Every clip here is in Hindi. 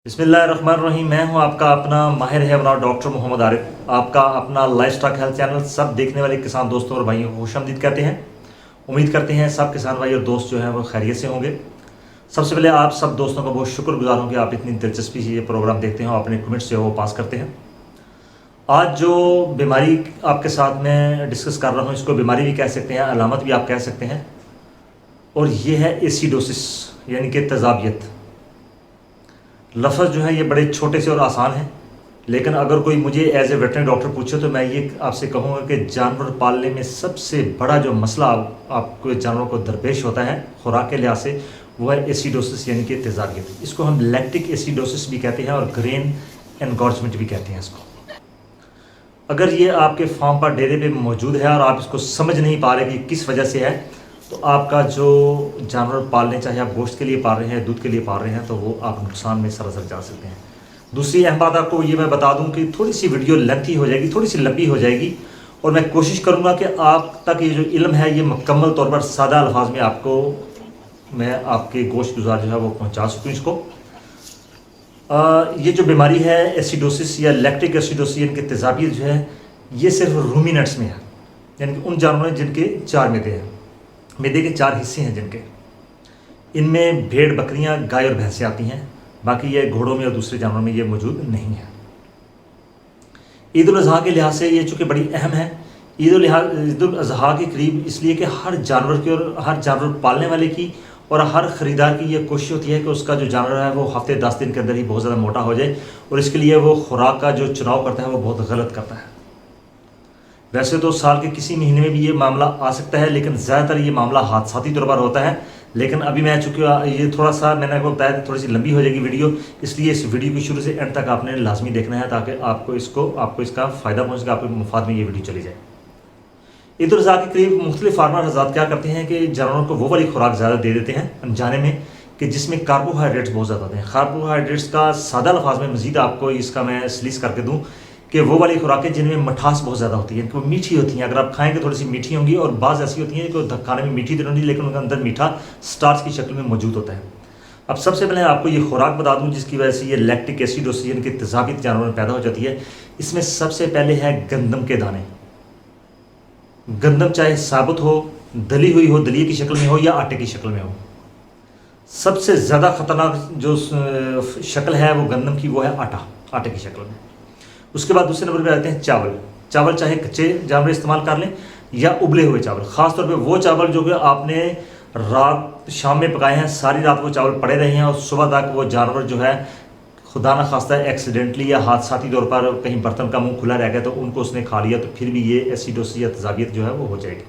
बिस्मिल्लाहिर्रहमानिर्रहीम। मैं हूं आपका अपना माहिर हैवनार डॉक्टर मोहम्मद आरिफ। आपका अपना लाइफ स्टॉक हेल्थ चैनल सब देखने वाले किसान दोस्तों और भाइयों को खुशामदीद कहते हैं। उम्मीद करते हैं सब किसान भाई और दोस्त जो हैं वो खैरियत से होंगे। सबसे पहले आप सब दोस्तों का बहुत शुक्रगुजार हूँ कि आप इतनी दिलचस्पी से ये प्रोग्राम देखते हैं और अपने कमेंट्स जो है वो पास करते हैं। आज जो बीमारी आपके साथ में डिस्कस कर रहा हूँ, इसको बीमारी भी कह सकते हैं, अलामत भी आप कह सकते हैं, और ये है एसिडोसिस यानी कि तेज़ाबियत। लफ्ज़ जो है ये बड़े छोटे से और आसान हैं, लेकिन अगर कोई मुझे एज ए वेटरनरी डॉक्टर पूछे तो मैं ये आपसे कहूँगा कि जानवर पालने में सबसे बड़ा जो मसला आपको जानवरों को दरपेश होता है खुराक के लिहाज से, वो है एसिडोसिस यानी कि तेज़ाबियत। इसको हम लैक्टिक एसिडोसिस भी कहते हैं और ग्रेन एनगॉर्जमेंट भी कहते हैं इसको। अगर ये आपके फार्म पर डेरे पे मौजूद है और आप इसको समझ नहीं पा रहे कि किस वजह से है, तो आपका जो जानवर पालने, चाहे आप गोश्त के लिए पाल रहे हैं, दूध के लिए पाल रहे हैं, तो वो आप नुकसान में सरासर जा सकते हैं। दूसरी अहम बात आपको ये मैं बता दूं कि थोड़ी सी वीडियो लेंथी हो जाएगी, थोड़ी सी लंबी हो जाएगी, और मैं कोशिश करूंगा कि आप तक ये जो इल्म है ये मुकम्मल तौर पर सादा अल्फाज में आपको मैं आपके गोश्त गुजार जो है वो पहुँचा सकूँ इसको। ये जो बीमारी है एसिडोसिस या लैक्टिक एसिडोसिस यानी कि तेज़ाबियत जो है, ये सिर्फ रूमिनेंट्स में है, यानी कि उन जानवरों जिनके 4 मैदे हैं। मैदे के 4 हिस्से हैं जिनके, इनमें भेड़, बकरियां, गाय और भैंसें आती हैं। बाकी ये घोड़ों में और दूसरे जानवरों में ये मौजूद नहीं है। ईद उल अज़हा के लिहाज से ये चूँकि बड़ी अहम है। ईद उल अज़हा के करीब इसलिए कि हर जानवर की और हर जानवर पालने वाले की और हर ख़रीदार की ये कोशिश होती है कि उसका जो जानवर है वो हफ्ते 10 दिन के अंदर ही बहुत ज़्यादा मोटा हो जाए, और इसके लिए वो खुराक का जो चुनाव करता है वो बहुत गलत करता है। वैसे तो साल के किसी महीने में भी ये मामला आ सकता है, लेकिन ज़्यादातर ये मामला हादसाती तौर पर होता है। लेकिन अभी मैं चूँकि ये थोड़ा सा मैंने आपको बताया थोड़ी सी लंबी हो जाएगी वीडियो, इसलिए इस वीडियो की शुरू से एंड तक आपने लाजमी देखना है ताकि आपको इसका फ़ायदा पहुँचेगा, आपके मुफाद में ये वीडियो चली जाए। ईद उल अज़हा के करीब मुख्तलिफ फार्मर हज़रात क्या करते हैं कि जानवरों को वो वाली खुराक ज़्यादा दे देते हैं अनजाने में कि जिसमें कार्बोहाइड्रेट्स बहुत ज़्यादा होते हैं। कार्बोहाइड्रेट्स का सादा अल्फाज में मज़ीद आपको इसका मैं सलीस करके दूँ कि वो वाली खुराकें जिनमें मिठास बहुत ज़्यादा होती है, वो मीठी होती हैं। अगर आप खाएंगे थोड़ी सी मीठी होंगी, और बाज़ ऐसी होती हैं कि खाने में मीठी तो नहीं, लेकिन उनके अंदर मीठा स्टार्च की शक्ल में मौजूद होता है। अब सबसे पहले आपको ये खुराक बता दूं जिसकी वजह से ये लैक्टिक एसिडोसिस यानी कि तेज़ाबियत जानवर में पैदा हो जाती है। इसमें सबसे पहले है गंदम के दाने। गंदम चाहे साबुत हो, दली हुई हो, दलिए की शक्ल में हो या आटे की शक्ल में हो, सबसे ज़्यादा ख़तरनाक जो शक्ल है वो गंदम की, वो है आटे की शक्ल में। उसके बाद दूसरे नंबर पे आते हैं चावल चाहे कच्चे जानवर इस्तेमाल कर लें या उबले हुए चावल। ख़ास तौर पे वो चावल जो कि आपने रात शाम में पकाए हैं, सारी रात वो चावल पड़े रहे हैं और सुबह तक वो जानवर जो है खुदा न खास्ता एक्सीडेंटली या हादसाती तौर पर कहीं बर्तन का मुंह खुला रह गया तो उनको उसने खा लिया, तो फिर भी ये एसिडोसिस या तेज़ाबियत जो है वो हो जाएगी।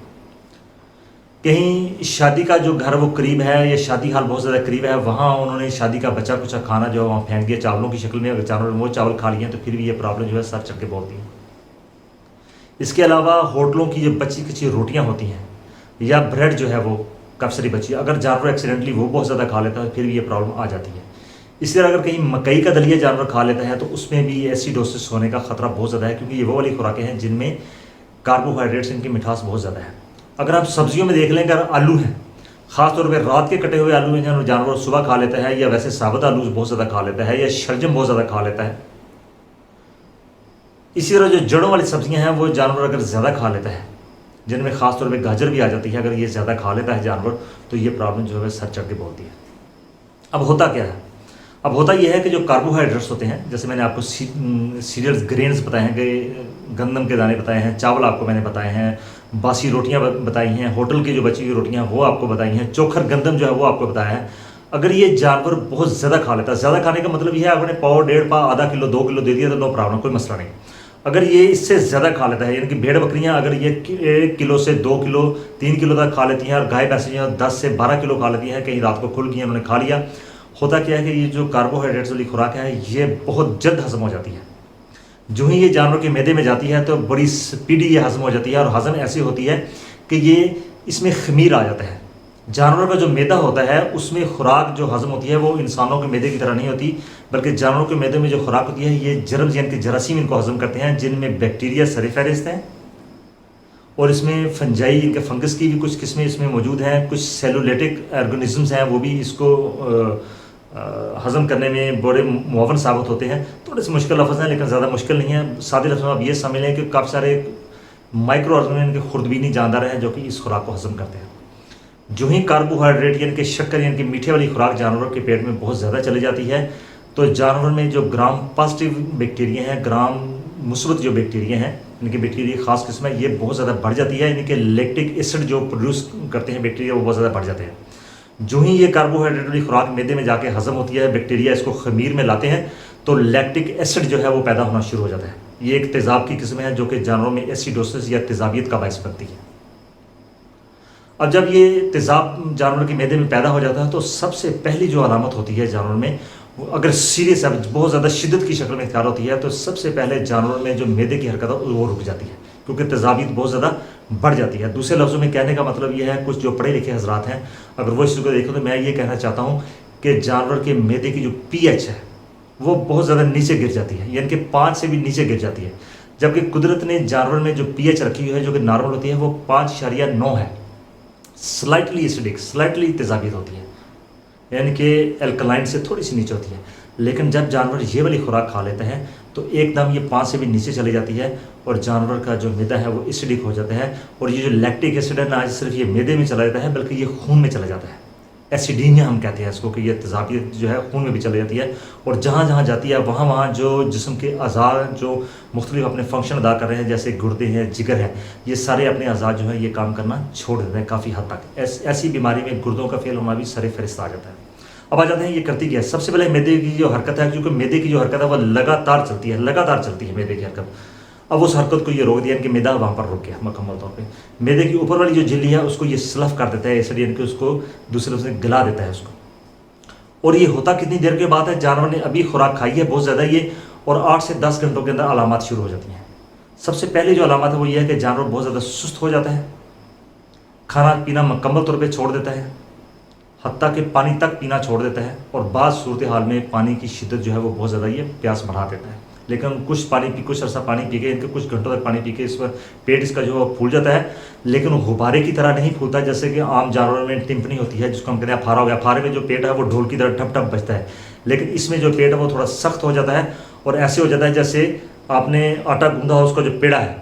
कहीं शादी का जो घर वो करीब है या शादी हाल बहुत ज़्यादा करीब है, वहाँ उन्होंने शादी का बचा कुचा खाना जो है वहाँ फेंक दिया चावलों की शक्ल में, अगर जानवर वो चावल खा लिए तो फिर भी ये प्रॉब्लम जो है सर चढ़ के बोलती है। इसके अलावा होटलों की जो बची कच्ची रोटियाँ होती हैं या ब्रेड जो है वो कब्सरी बची, अगर जानवर एक्सीडेंटली वो बहुत ज़्यादा खा लेता है फिर भी ये प्रॉब्लम आ जाती है। इसी तरह अगर कहीं मकई का दलिया जानवर खा लेता है तो उसमें भी एसिडोसिस होने का ख़तरा बहुत ज़्यादा है, क्योंकि ये वो वाली खुराकें हैं जिनमें कार्बोहाइड्रेट्स, इनकी मिठास बहुत ज़्यादा है। अगर आप सब्जियों में देख लें, अगर आलू हैं, ख़ासतौर पर रात के कटे हुए आलू हैं जानवर सुबह खा लेता है, या वैसे साबुत आलू बहुत ज़्यादा खा लेता है, या शलजम बहुत ज़्यादा खा लेता है। इसी तरह जो जड़ों वाली सब्जियां हैं वो जानवर अगर ज़्यादा खा लेता है, जिनमें ख़ासतौर पर गाजर भी आ जाती है, अगर ये ज़्यादा खा लेता है जानवर तो ये प्रॉब्लम जो है सर चढ़ के बोलती है। अब होता क्या है? अब होता यह है कि जो कार्बोहाइड्रेट्स होते हैं, जैसे मैंने आपको सीरियल्स ग्रेन्स बताए हैं, कि गंदम के दाने बताए हैं, चावल आपको मैंने बताए हैं, बासी रोटियां बताई हैं, होटल की जो बची हुई रोटियां वो आपको बताई हैं, चोखर गंदम जो है वो आपको बताया है। अगर ये जानवर बहुत ज़्यादा खा लेता है, ज़्यादा खाने का मतलब यह है आपने पाव, 1.5 पाव, आधा किलो, 2 किलो दे दिया तो नो प्रॉब्लम, कोई मसला नहीं। अगर ये इससे ज़्यादा खा लेता है, यानी कि भेड़ बकरियाँ अगर ये 1 किलो से 2 किलो 3 किलो तक खा लेती हैं, और गाय भैंस 10 से 12 किलो खा लेती हैं, कहीं रात को खुल गई उन्होंने खा लिया, होता क्या है कि ये जो कार्बोहाइड्रेट्स वाली खुराक है ये बहुत जल्द हजम हो जाती है। जो ही ये जानवर के मैदे में जाती है तो बड़ी स्पीडी ये हजम हो जाती है, और हजम ऐसी होती है कि ये इसमें खमीर आ जाता है। जानवर का जो मैदा होता है उसमें खुराक जो हजम होती है वो इंसानों के मैदे की तरह नहीं होती, बल्कि जानवरों के मैदे में जो खुराक होती है ये जर्म्स यानी कि जरासीम इनको हजम करते हैं, जिनमें बैक्टीरिया सरीफहरिस्त हैं, और इसमें फंजाई इनके फंगस की भी कुछ किस्में इसमें मौजूद हैं, कुछ सेलुलेटिक ऑर्गेनिजम्स हैं वो भी इसको हज़म करने में बड़े मुआवन साबित होते हैं। थोड़े से मुश्किल लफ्ज़ हैं लेकिन ज़्यादा मुश्किल नहीं है। सादे लफ्ज़ों में आप ये समझ लें कि काफ़ी सारे माइक्रो ऑर्गेनिज़म के खुर्दबीनी जानदार हैं जो कि इस खुराक को हज़म करते हैं। जो ही कार्बोहाइड्रेट यानी कि शक्कर यानी कि मीठे वाली खुराक जानवरों के पेट में बहुत ज़्यादा चली जाती है तो जानवर में जो ग्राम पॉजिटिव बैक्टीरिया हैं, ग्राम मुस्बत जो बैक्टीरिया हैं, इनकी बैक्टीरिया खास किस्म है, ये बहुत ज़्यादा बढ़ जाती है। यानी कि लैक्टिक एसिड जो प्रोड्यूस करते हैं बैक्टीरिया वो बहुत ज़्यादा बढ़ जाते हैं। जो ही ये कार्बोहाइड्रेट वाली खुराक मैदे में जाके हज़म होती है, बैक्टीरिया इसको खमीर में लाते हैं तो लैक्टिक एसिड जो है वो पैदा होना शुरू हो जाता है। ये एक तेज़ाब की किस्म है जो कि जानवरों में एसिडोसिस या तेज़ाबियत का बायस बनती है। अब जब ये तेज़ाब जानवर के मैदे में पैदा हो जाता है तो सबसे पहली जो अलामत होती है जानवर में, अगर सीरियस है, बहुत ज़्यादा शिद्दत की शक्ल में इख्तियार होती है तो सबसे पहले जानवर में जो मैदे की हरकत है वो रुक जाती है क्योंकि तेज़ाबियत बहुत ज़्यादा बढ़ जाती है। दूसरे लफ्ज़ों में कहने का मतलब ये है, कुछ जो पढ़े लिखे हजरात हैं अगर वो इस को देखें तो मैं ये कहना चाहता हूँ कि जानवर के मैदे की जो pH है वो बहुत ज़्यादा नीचे गिर जाती है, यानी कि 5 से भी नीचे गिर जाती है। जबकि कुदरत ने जानवर में जो pH रखी हुई है जो कि नॉर्मल होती है वो 5.9 है। स्लाइटली एसिडिक, स्लाइटली तेज़ाबियत होती है, यानी कि एल्कलाइन से थोड़ी सी नीचे होती है। लेकिन जब जानवर ये वाली खुराक खा लेता है तो एकदम ये 5 से भी नीचे चली जाती है और जानवर का जो मैदा है वो एसिडिक हो जाता है। और ये जो लैक्टिक एसिड है ना सिर्फ ये मैदे में चला जाता है बल्कि ये खून में चला जाता है। एसिडीमिया हम कहते हैं इसको कि ये तेज़ाबियत जो है खून में भी चली जाती है और जहाँ जहाँ जाती है वहाँ वहाँ जो जिस्म के अज़ा जो मुख्तलिफ अपने फंक्शन अदा कर रहे हैं जैसे गुर्दे हैं, जिगर है, ये सारे अपने अज़ा जो है ये काम करना छोड़ देते हैं काफ़ी हद तक। ऐसी बीमारी में गुर्दों का फेल होना भी सर फहरिस्त आ जाता है। अब आ जाते हैं ये करती क्या है। सबसे पहले मैदे की जो हरकत है, क्योंकि मैदे की जो हरकत है वह लगातार चलती है, लगातार चलती है मैदे की हरकत। अब उस हरकत को ये रोक दिया कि मैदा वहाँ पर रुक गया मुकम्मल तौर पे। मैदे की ऊपर वाली जो झिल्ली है उसको ये स्लफ कर देता है एसिड, यानी कि उसको दूसरे लफ्ज़ में गला देता है उसको। और ये होता कितनी देर के बाद है, जानवर ने अभी खुराक खाई है बहुत ज़्यादा ये, और 8 से 10 घंटों के अंदर अलामत शुरू हो जाती हैं। सबसे पहले जो अलामत है वो ये है कि जानवर बहुत ज़्यादा सुस्त हो जाता है, खाना पीना मुकम्मल तौर पर छोड़ देता है, हत्ता के पानी तक पीना छोड़ देता है, और बाज़ सूरत हाल में पानी की शिद्दत जो है वो बहुत ज़्यादा ये प्यास बढ़ा देता है। लेकिन कुछ अरसा पानी पी के, इनके कुछ घंटों तक पानी पी के इस पर पेट इसका जो है फूल जाता है, लेकिन वो गुब्बारे की तरह नहीं फूलता जैसे कि आम जानवरों में टिम्पनी होती है जिसको हम कहते हैं फारा हो गया। फारे में जो पेट है वो ढोल की तरह ठप ठप बजता है, लेकिन इसमें जो पेट है वो थोड़ा सख्त हो जाता है और ऐसे हो जाता है जैसे आपने आटा गूंदा हो, उसका जो पेड़ा है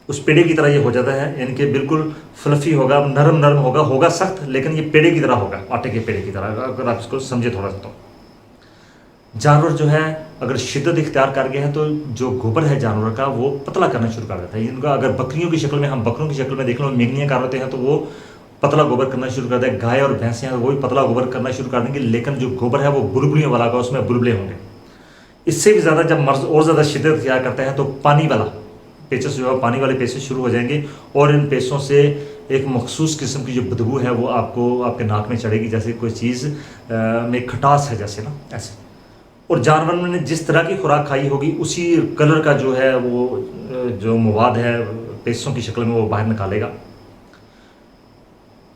उस पेड़े की तरह ये हो जाता है, यानी कि बिल्कुल फ्लफी होगा, नरम नरम होगा सख्त, लेकिन ये पेड़े की तरह होगा, आटे के पेड़े की तरह, अगर आप इसको समझे थोड़ा सा। तो जानवर जो है अगर शिद्दत इख्तियार कर गया है तो जो गोबर है जानवर का वो पतला करना शुरू कर देता है। इनका अगर बकरियों की शक्ल में, हम बकरों की शक्ल में देख लो, मेंगनियाँ कर होते हैं तो वो पतला गोबर करना शुरू कर दें। गाय और भैंसें हैं वो भी पतला गोबर करना शुरू कर देंगे, लेकिन जो गोबर है वो बुलबुलियों वाला का, उसमें बुलबुले होंगे। इससे भी ज़्यादा जब मर्ज और ज़्यादा शिद्दत इख्तियार करता है तो पानी वाला पेचस जो है, पानी वाले पेचस शुरू हो जाएंगे और इन पेचों से एक मखसूस किस्म की जो बदबू है वो आपको आपके नाक में चढ़ेगी, जैसे कोई चीज़ में खटास है जैसे ना, ऐसे। और जानवर ने जिस तरह की खुराक खाई होगी उसी कलर का जो है वो जो मवाद है पेचों की शक्ल में वो बाहर निकालेगा।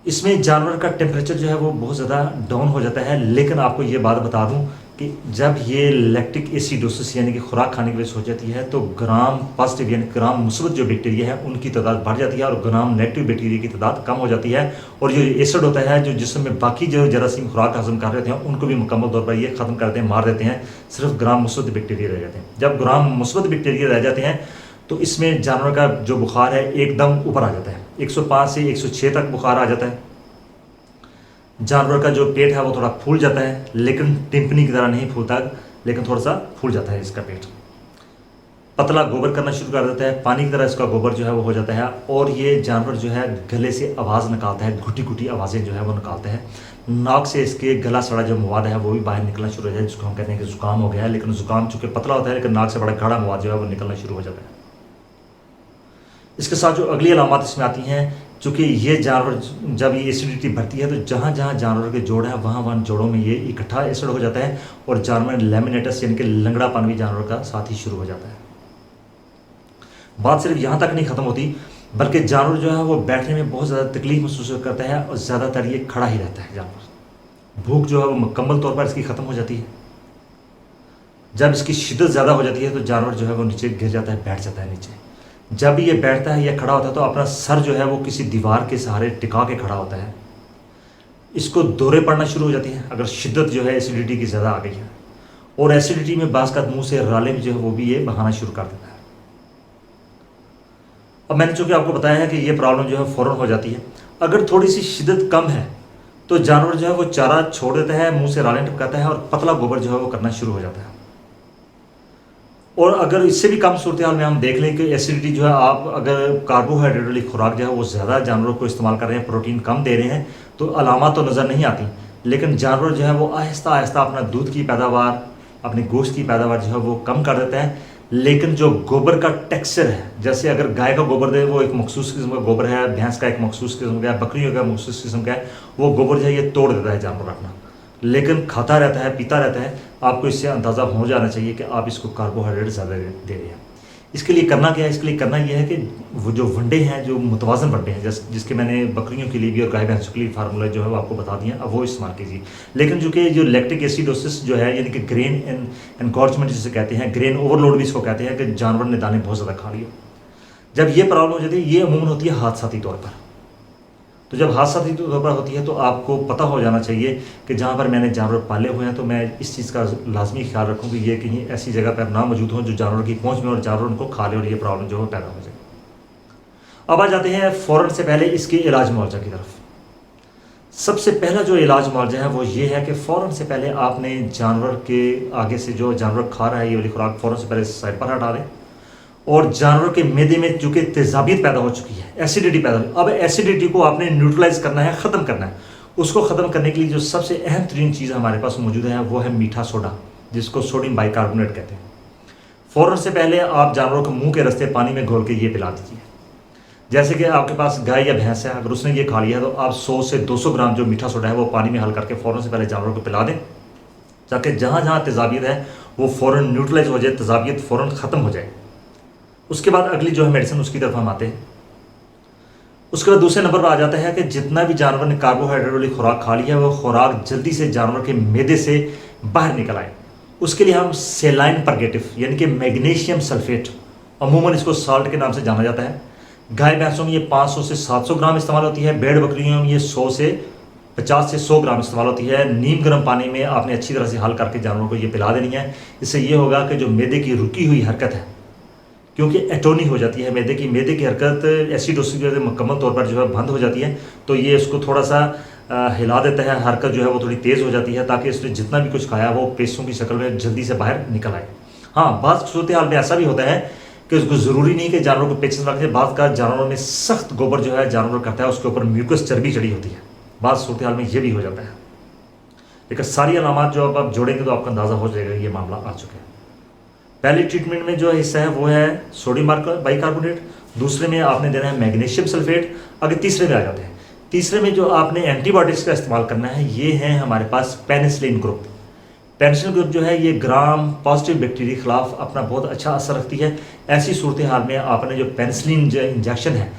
इसमें जानवर का टेम्परेचर जो है वो बहुत ज़्यादा डाउन हो जाता है। लेकिन आपको ये बात बता दूं कि जब ये लैक्टिक एसिडोसिस यानी कि खुराक खाने की वजह से हो जाती है तो ग्राम पॉजिटिव यानी ग्राम मुस्बत जो बैक्टीरिया है उनकी तादाद बढ़ जाती है और ग्राम नेगेटिव बैक्टीरिया की तादाद कम हो जाती है। और जो एसिड होता है जो जिसम में बाकी जो जरासीम खुराक हजम कर रहे हैं उनको भी मुकम्मल तौर पर ये ख़त्म कर देते हैं, मार देते हैं। सिर्फ ग्राम मुस्बत बैक्टीरिया रह जाते हैं। जब ग्राम मुस्बत बैक्टीरिया रह जाते हैं तो इसमें जानवर का जो बुखार है एकदम ऊपर आ जाता है, 105 से 106 तक बुखार आ जाता है। जानवर का जो पेट है वो थोड़ा फूल जाता है, लेकिन टिम्पनी की तरह नहीं फूलता, लेकिन थोड़ा सा फूल जाता है इसका पेट। पतला गोबर करना शुरू कर देता है, पानी की तरह इसका गोबर जो है वो हो जाता है। और ये जानवर जो है गले से आवाज़ निकालता है, घुटी घुटी आवाज़ें जो है वो निकालता है। नाक से इसके गला सड़ा जो मवाद है वो भी बाहर निकलना शुरू हो जाता है, जिसको हम कहते हैं कि जुकाम हो गया है। लेकिन जुकाम चूँकि पतला होता है लेकिन नाक से बड़ा गाढ़ा मवाद जो है वो निकलना शुरू हो जाता है। इसके साथ जो अगली अलामत इसमें आती हैं, चूँकि ये जानवर जब ये एसिडिटी बढ़ती है तो जहाँ जहाँ जानवर के जोड़ हैं वहाँ वहाँ जोड़ों में ये इकट्ठा एसिड हो जाता है और जानवर लेमिनेटस यानी कि लंगड़ापन भी जानवर का साथ ही शुरू हो जाता है। बात सिर्फ यहाँ तक नहीं ख़त्म होती, बल्कि जानवर जो है वो बैठने में बहुत ज़्यादा तकलीफ महसूस करता है और ज़्यादातर ये खड़ा ही रहता है जानवर। भूख जो है वो मुकम्मल तौर पर इसकी ख़त्म हो जाती है। जब इसकी शिद्दत ज़्यादा हो जाती है तो जानवर जो है वो नीचे गिर जाता है, बैठ जाता है नीचे। जब ये बैठता है या खड़ा होता है तो अपना सर जो है वो किसी दीवार के सहारे टिका के खड़ा होता है। इसको दौरे पड़ना शुरू हो जाती है अगर शिद्दत जो है एसिडिटी की ज़्यादा आ गई है, और एसिडिटी में बाज़ का मुंह से राले जो है वो भी ये बहाना शुरू कर देता है। अब मैंने चूँकि आपको बताया है कि ये प्रॉब्लम जो है फ़ौरन हो जाती है। अगर थोड़ी सी शिद्दत कम है तो जानवर जो है वो चारा छोड़ देता है, मुंह से रालें टपकाता है और पतला गोबर जो है वो करना शुरू हो जाता है। और अगर इससे भी कम सूरत हाल में हम देख लें कि एसिडिटी जो है, आप अगर कार्बोहाइड्रेट वाली खुराक जो है वो ज़्यादा जानवरों को इस्तेमाल कर रहे हैं, प्रोटीन कम दे रहे हैं, तो अलामत तो नज़र नहीं आती, लेकिन जानवर जो है वो आहिस्ता आहिस्ता अपना दूध की पैदावार, अपनी गोश्त की पैदावार जो है वो कम कर देता है। लेकिन जो गोबर का टेक्सचर है, जैसे अगर गाय का गोबर दे वो एक मखसूस किस्म का गोबर है, भैंस का एक मखसूस किस्म का है, बकरियों का मखसूस किस्म का है, वो गोबर जो है ये तोड़ देता है जानवर अपना, लेकिन खाता रहता है, पीता रहता है। आपको इससे अंदाज़ा हो जाना चाहिए कि आप इसको कार्बोहाइड्रेट ज़्यादा दे रहे हैं। इसके लिए करना क्या है? इसके लिए करना यह है कि वो जो वंडे हैं, जो मुतवाज़न वंडे हैं, जिसके मैंने बकरियों के लिए भी और गाय भैंसों के लिए फार्मूला जो है वो आपको बता दिया, अब वो इस्तेमाल कीजिए। लेकिन जो लैक्टिक एसिडोसिस जो है, यानी कि ग्रेन एनगॉर्जमेंट जिसे कहते हैं, ग्रेन ओवरलोड भी इसको कहते हैं, कि जानवर ने दाने बहुत ज़्यादा खा लिए, जब ये प्रॉब्लम हो जाती है, ये अमूमन होती है हादसाती तौर पर। तो जब हादसाती तौर पर होती है तो आपको पता हो जाना चाहिए कि जहाँ पर मैंने जानवर पाले हुए हैं तो मैं इस चीज़ का लाजमी ख्याल रखूँ कि ये कहीं ऐसी जगह पर ना मौजूद हों जो जानवर की पहुँच में और जानवर उनको खा ले और ये प्रॉब्लम जो है पैदा हो जाए। अब आ जाते हैं फ़ौरन से पहले इसके इलाज मुआवजा की तरफ। सबसे पहला जो इलाज मुआवजा है वो ये है कि फ़ौरन से पहले आपने जानवर के आगे से जो जानवर खा रहा है ये वाली खुराक फ़ौरन से पहले साइड पर हटा दें, और जानवर के मैदे में चूँकि तेज़ाबियत पैदा हो चुकी है, एसिडिटी पैदा हुई, अब एसिडिटी को आपने न्यूट्रलाइज करना है, ख़त्म करना है। उसको ख़त्म करने के लिए जो सबसे अहम तरीन चीज़ हमारे पास मौजूद है वो है मीठा सोडा, जिसको सोडियम बाइकार्बोनेट कहते हैं। फ़ौरन से पहले आप जानवरों को मुंह के रास्ते पानी में घोल के ये पिला दीजिए। जैसे कि आपके पास गाय या भैंस है, अगर उसने ये खा लिया तो आप 100 से 200 ग्राम जो मीठा सोडा है वो पानी में हल करके फ़ौरन से पहले जानवरों को पिला दें, ताकि जहाँ जहाँ तेज़ाबियत है वो फ़ौरन न्यूट्रलाइज हो जाए, तेज़ाबियत फ़ौरन ख़त्म हो जाए। उसके बाद अगली जो है मेडिसिन, उसकी तरफ हम आते हैं। उसके बाद दूसरे नंबर पर आ जाता है कि जितना भी जानवर ने कार्बोहाइड्रेट वाली खुराक खा ली है वो खुराक जल्दी से जानवर के मैदे से बाहर निकल आए। उसके लिए हम सेलाइन परगेटिव यानी कि मैग्नीशियम सल्फेट, अमूमन इसको साल्ट के नाम से जाना जाता है, गाय भैंसों में ये 500 से 700 ग्राम इस्तेमाल होती है, भेड़ बकरियों में ये 100 से 50 से 100 ग्राम इस्तेमाल होती है। नीम गर्म पानी में आपने अच्छी तरह से हल करके जानवरों को ये पिला देनी है। इससे ये होगा कि जो मैदे की रुकी हुई हरकत है, क्योंकि एटोनी हो जाती है मैदे की हरकत एसिडोसिस की मुकम्मल तौर पर जो है बंद हो जाती है, तो ये उसको थोड़ा सा हिला देता है, हरकत जो है वो थोड़ी तेज़ हो जाती है, ताकि इसने जितना भी कुछ खाया वो पेशों की शक्ल में जल्दी से बाहर निकल आए। हाँ, बात सूरत हाल में ऐसा भी होता है कि उसको ज़रूरी नहीं कि जानवरों को पेचेस रखे, बात का जानवरों में सख्त गोबर जो है जानवर करता है, उसके ऊपर म्यूकस चर्बी चढ़ी होती है, बात सूरत हाल में ये भी हो जाता है। लेकिन सारी अलामत जो अब आप जोड़ेंगे तो आपका अंदाज़ा हो जाएगा ये मामला आ चुका है। पहली ट्रीटमेंट में जो हिस्सा है वो है सोडियम बाइकार्बोनेट, दूसरे में आपने देना है मैग्नीशियम सल्फेट। अगर तीसरे में आ जाते हैं, तीसरे में जो आपने एंटीबायोटिक्स का इस्तेमाल करना है ये है हमारे पास पेनिसिलिन ग्रुप। पेनिसिलिन ग्रुप जो है ये ग्राम पॉजिटिव बैक्टीरिया के खिलाफ अपना बहुत अच्छा असर रखती है। ऐसी सूरत हाल में आपने जो पेनिसिलिन जो इंजेक्शन है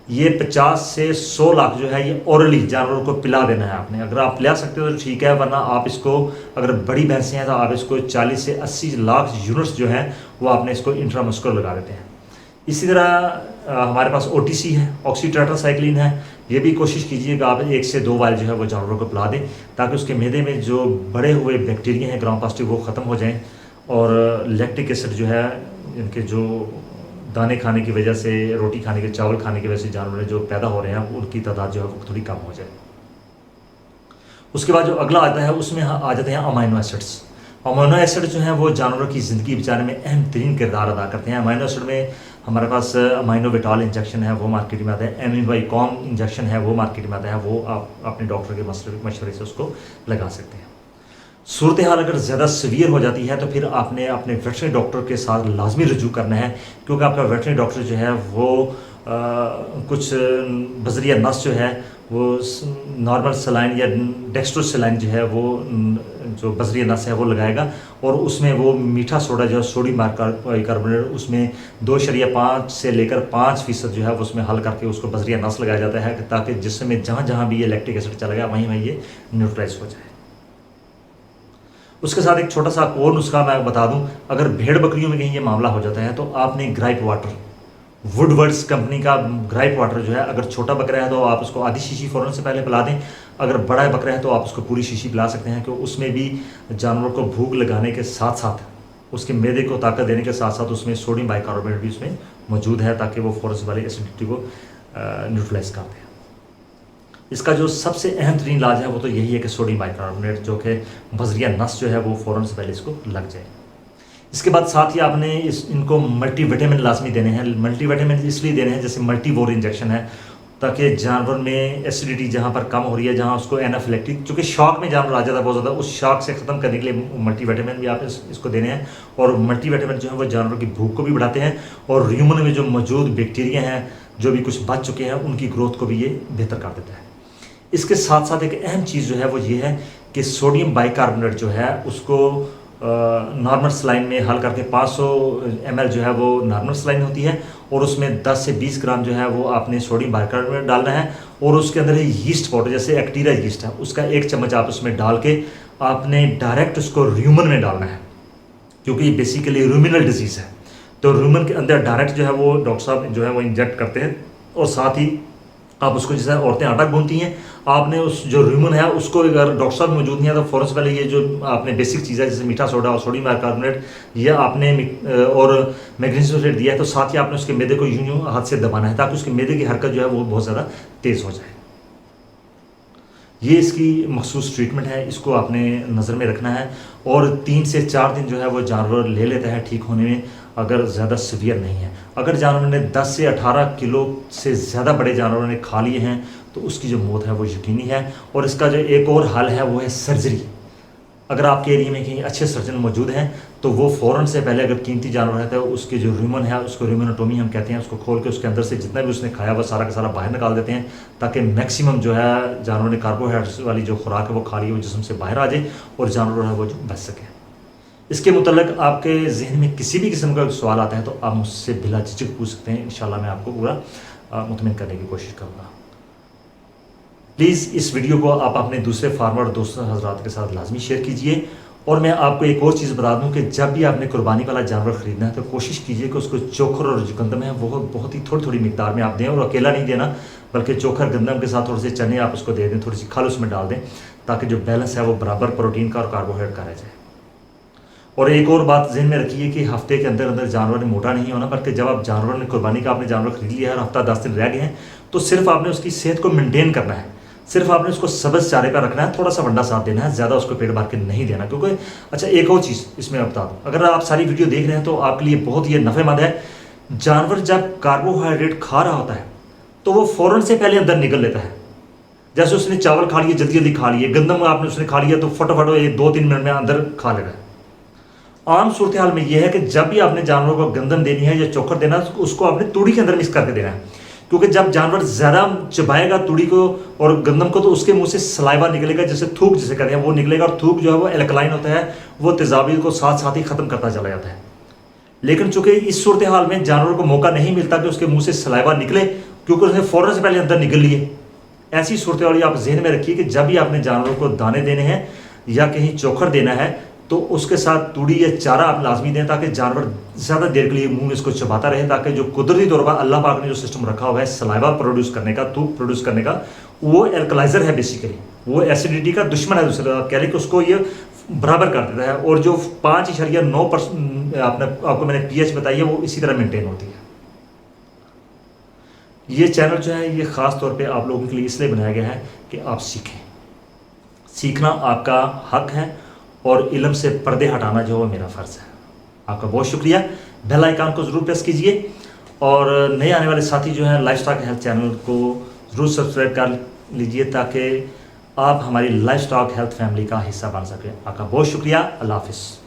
ये 50 से 100 लाख जो है ये ओरली जानवरों को पिला देना है आपने। अगर आप पिला सकते हो तो ठीक है, वरना आप इसको, अगर बड़ी भैंसें हैं तो आप इसको 40 से 80 लाख यूनिट्स जो हैं वो आपने इसको इंट्रामस्कुलर लगा देते हैं। इसी तरह हमारे पास OTC है, ऑक्सी टेट्रासाइक्लिन है, ये भी कोशिश कीजिएगा आप 1 से 2 वायल जो है वो जानवरों को पिला दें, ताकि उसके मैदे में जो बड़े हुए बैक्टीरिया हैं ग्राम पॉजिटिव वो ख़त्म हो जाएँ, और लैक्टिक एसिड जो है, इनके जो दाने खाने की वजह से, रोटी खाने के, चावल खाने की वजह से जानवर जो पैदा हो रहे हैं उनकी तादाद जो है वो थोड़ी कम हो जाए। उसके बाद जो अगला आता है उसमें आ जाते हैं अमाइनो एसिड्स। अमाइनो एसिड जो हैं वो जानवरों की ज़िंदगी बचाने में अहम तरीन किरदार अदा करते हैं। अमाइनो एसिड में हमारे पास अमाइनोविटाल इंजेक्शन है वो मार्केट में आता है, एमिनोवाइकॉम इंजेक्शन है वो मार्केट में आता है, वो आप अपने डॉक्टर के मशवरे से उसको लगा सकते हैं। सूरत हाल अगर ज़्यादा सीवियर हो जाती है तो फिर आपने अपने वेटरनरी डॉक्टर के साथ लाजमी रजू करना है, क्योंकि आपका वेटरनरी डॉक्टर जो है वो कुछ बजरिया नस जो है वो नॉर्मल सलाइन या डेक्स्ट्रो सलाइन जो है वो जो बजरिया नस है वो लगाएगा, और उसमें वो मीठा सोडा जो है सोडियम बाइकार्बोनेट उसमें 2.5 से लेकर 5% जो है वो उसमें हल करके उसको बजरिया नस लगाया जाता है, ताकि जिसमें जहाँ जहाँ भी ये लैक्टिक एसिड चला गया वहीं वहीं ये न्यूट्रलाइज हो जाए। उसके साथ एक छोटा सा और नुस्खा मैं बता दूं, अगर भेड़ बकरियों में कहीं ये मामला हो जाता है तो आपने ग्राइप वाटर, वुडवर्ड्स कंपनी का ग्राइप वाटर जो है, अगर छोटा बकरा है तो आप उसको आधी शीशी फ़ौरन से पहले पिला दें। अगर बड़ा बकरा है तो आप उसको पूरी शीशी पिला सकते हैं, क्योंकि उसमें भी जानवर को भूख लगाने के साथ साथ उसके मैदे को ताकत देने के साथ साथ उसमें सोडियम बाइकार्बोनेट भी उसमें मौजूद है, ताकि वो फोरस वाली एसिडिटी को न्यूट्रलाइज कर दे। इसका जो सबसे अहम तरीन इलाज है वो तो यही है कि सोडियम बाइकार्बोनेट जो कि बजरिया नस जो है वो फ़ौरन से पहले इसको लग जाए। इसके बाद साथ ही आपने इनको मल्टीविटामिन लाजमी देने हैं। मल्टीविटामिन इसलिए देने हैं जैसे मल्टीवोर इंजेक्शन है, ताकि जानवर में एसिडिटी जहाँ पर कम हो रही है, जहाँ उसको एनाफिलेक्टिक, चूँकि शॉक में जानवर आ जाता है बहुत ज़्यादा, उस शॉक से ख़त्म करने के लिए मल्टीविटामिन भी आप इसको देने हैं। और मल्टीविटामिन जो है वो जानवर की भूख को भी बढ़ाते हैं और ह्यूमन में जो मौजूद बैक्टीरिया हैं जो भी कुछ बच चुके हैं उनकी ग्रोथ को भी ये बेहतर कर देता है। इसके साथ साथ एक अहम चीज़ जो है वो ये है कि सोडियम बाइकार्बोनेट जो है उसको नॉर्मल सलाइन में हल करके 500 ml जो है वो नॉर्मल सलाइन होती है, और उसमें 10 से 20 ग्राम जो है वो आपने सोडियम बाइकार्बोनेट डालना है। और उसके अंदर यीस्ट पाउडर, जैसे एक्टीरिया यीस्ट है, उसका 1 चम्मच आप उसमें डाल के आपने डायरेक्ट उसको रूमन में डालना है, क्योंकि ये बेसिकली रूमिनल डिजीज़ है। तो रूमन के अंदर डायरेक्ट जो है वो डॉक्टर साहब जो है वो इंजेक्ट करते हैं, और साथ ही आप उसको, जैसे औरतें आटा गूंथती हैं, आपने उस जो रूमन है उसको, अगर डॉक्टर साहब मौजूद नहीं है तो फ़ौरन से पहले ये जो आपने बेसिक चीज़ है जैसे मीठा सोडा और सोडियम बाइकार्बोनेट ये आपने और मैग्नीशियम सल्फेट दिया है, तो साथ ही आपने उसके मैदे को यूं यूं हाथ से दबाना है ताकि उसके मैदे की हरकत जो है वो बहुत ज़्यादा तेज़ हो जाए। ये इसकी मखसूस ट्रीटमेंट है, इसको आपने नज़र में रखना है। और 3 से 4 दिन जो है वो जानवर ले लेता है ठीक होने में, अगर ज़्यादा सीवियर नहीं है। अगर जानवर ने 10 से 18 किलो से ज़्यादा बड़े जानवरों ने खा लिए हैं तो उसकी जो मौत है वो यकीनी है। और इसका जो एक और हल है वो है सर्जरी। अगर आपके एरिया में कहीं अच्छे सर्जन मौजूद हैं तो वो फ़ौरन से पहले, अगर कीमती जानवर है तो उसके जो रूमन है उसको रूमेनोटोमी हम कहते हैं, उसको खोल के उसके अंदर से जितना भी उसने खाया वो सारा का सारा बाहर निकाल देते हैं, ताकि मैक्सिमम जो है जानवर ने कार्बोहाइड्रेट्स वाली जो खुराक है वो खा ली वो जिस्म से बाहर आ जाए और जानवर है वो जो बच सके। इसके मुतल्लिक आपके जहन में किसी भी किस्म का सवाल आता है तो आप मुझसे बिला झिझक पूछ सकते हैं। इंशाल्लाह मैं आपको पूरा मुतमिन करने की कोशिश करूँगा। प्लीज़ इस वीडियो को आप अपने दूसरे फार्मर दोस्तों हजरात के साथ लाजमी शेयर कीजिए। और मैं आपको एक और चीज़ बता दूं कि जब भी आपने कुर्बानी वाला जानवर ख़रीदना है तो कोशिश कीजिए कि उसको चोखर और जो गंदम है वो बहुत ही थोड़ी थोड़ी मिकदार में आप दें, और अकेला नहीं देना, बल्कि चोखर गंदम के साथ थोड़े से चने आप उसको दे दें, थोड़ी सी खल उसमें डाल दें, ताकि जो बैलेंस है वो बराबर प्रोटीन का और कार्बोहाइड्रेट का रह जाए। और एक और बात जहन में रखिए कि हफ्ते के अंदर अंदर जानवर ने मोटा नहीं होना, बल्कि जब आप जानवर ने कुर्बानी का आपने जानवर खरीद लिया है और हफ्ता 10 दिन रह गए हैं तो सिर्फ आपने उसकी सेहत को मेंटेन करना है, सिर्फ आपने उसको सब्ज़ चारे पर रखना है, थोड़ा सा वंडा साथ देना है, ज़्यादा उसको पेट भर के नहीं देना। क्योंकि अच्छा एक और चीज़ इसमें बता दूँ, अगर आप सारी वीडियो देख रहे हैं तो आपके लिए बहुत ही नफ़ेमंद है। जानवर जब कार्बोहाइड्रेट खा रहा होता है तो वो फ़ौरन से पहले अंदर निकल लेता है। जैसे उसने चावल खा लिए जल्दी जल्दी खा लिए, गंदम आपने उसने खा लिया तो फटाफट 2-3 मिनट में अंदर खा ले रहा है। आम सूरत हाल में यह है कि जब भी आपने जानवरों को गंदम देनी है या चोकर देना है तो उसको आपने तूड़ी के अंदर मिक्स करके देना है, क्योंकि जब जानवर ज़्यादा चबाएगा तूड़ी को और गंदम को तो उसके मुंह से सलाइवा निकलेगा, जैसे थूक जिसे कहते हैं वो निकलेगा, और थूक जो है वो एल्कलाइन होता है, वो तेजाबी को साथ साथ ही ख़त्म करता चला जाता है। लेकिन चूंकि इस सूरत हाल में जानवर को मौका नहीं मिलता कि उसके मुँह से सलाइवा निकले, क्योंकि उसने फ़ौरन से पहले अंदर निकल लिए। ऐसी सूरत हाल आप जहन में रखिए कि जब भी आपने जानवरों को दाने देने हैं या कहीं चोकर देना है तो उसके साथ तूड़ी या चारा आप लाजमी दें, ताकि जानवर ज़्यादा देर के लिए मुंह में इसको चबाता रहे, ताकि जो कुदरती तौर पर अल्लाह पाक ने जो सिस्टम रखा हुआ है सलाइवा प्रोड्यूस करने का, थूक प्रोड्यूस करने का, वो एल्कलाइजर है, बेसिकली वो एसिडिटी का दुश्मन है, दूसरे आप कह लें कि उसको ये बराबर कर देता है। और जो 5.9% आपको मैंने pH बताई है वो इसी तरह मेनटेन होती है। ये चैनल जो है ये ख़ास तौर पे आप लोगों के लिए इसलिए बनाया गया है कि आप सीखें, सीखना आपका हक है और इल्म से पर्दे हटाना जो है मेरा फ़र्ज़ है। आपका बहुत शुक्रिया। बेल आइकन को ज़रूर प्रेस कीजिए और नए आने वाले साथी जो हैं लाइफस्टॉक हेल्थ चैनल को ज़रूर सब्सक्राइब कर लीजिए, ताकि आप हमारी लाइफस्टॉक हेल्थ फैमिली का हिस्सा बन सकें। आपका बहुत शुक्रिया। अल्लाह हाफ़िज़।